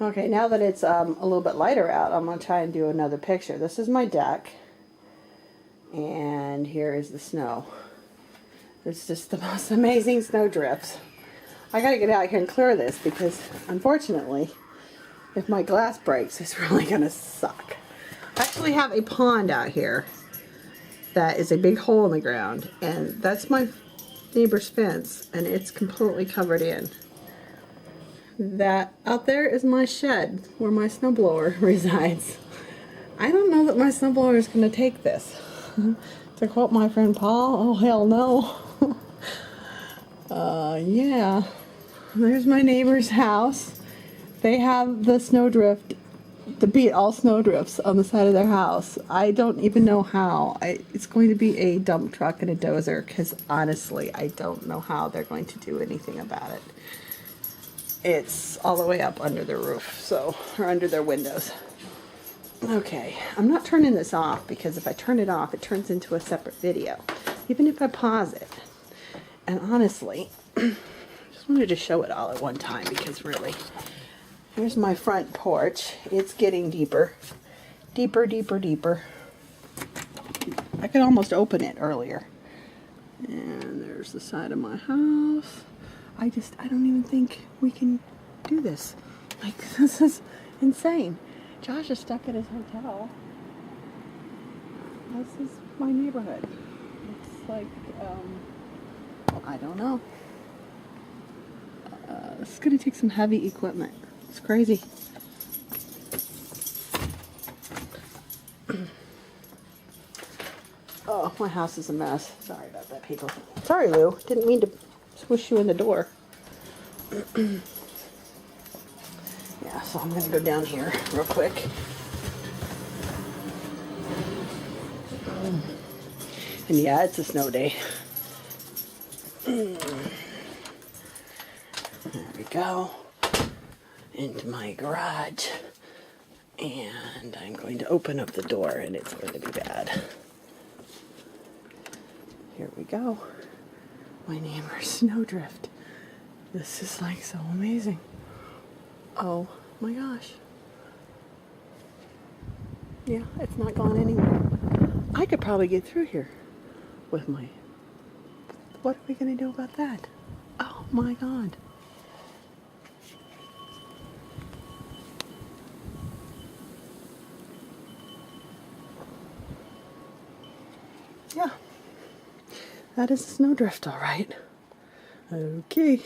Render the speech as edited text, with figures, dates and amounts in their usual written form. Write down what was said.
Okay, now that it's a little bit lighter out, I'm going to try and do another picture. This is my deck, and here is the snow. It's just the most amazing snow drifts. I got to get out here and clear this because, unfortunately, if my glass breaks, it's really going to suck. I actually have a pond out here that is a big hole in the ground, and that's my neighbor's fence, and it's completely covered in. That out there is my shed where my snowblower resides. I don't know that my snowblower is going to take this. To quote my friend Paul, oh hell no. Yeah. There's my neighbor's house. They have the snowdrift, to beat all snowdrifts on the side of their house. I don't even know how. It's going to be a dump truck and a dozer, because honestly, I don't know how they're going to do anything about it. It's all the way up under the roof, so, or under their windows. Okay, I'm not turning this off because if I turn it off, it turns into a separate video, even if I pause it. And honestly, I just wanted to show it all at one time because really, here's my front porch. It's getting deeper, deeper, deeper, deeper. I could almost open it earlier. And there's the side of my house. I don't even think we can do this. Like, this is insane. Josh is stuck at his hotel. This is my neighborhood. It's like, I don't know. This is going to take some heavy equipment. It's crazy. Oh, my house is a mess. Sorry about that, people. Sorry, Lou. Didn't mean to squish you in the door. Yeah, so I'm going to go down here real quick. And yeah, it's a snow day. There we go. Into my garage. And I'm going to open up the door and it's going to be bad. Here we go. My neighbor's snowdrift. This is like so amazing. Oh my gosh. Yeah, it's not gone anywhere. I could probably get through here with my... What are we going to do about that? Oh my God. Yeah. That is a snowdrift, all right. Okay.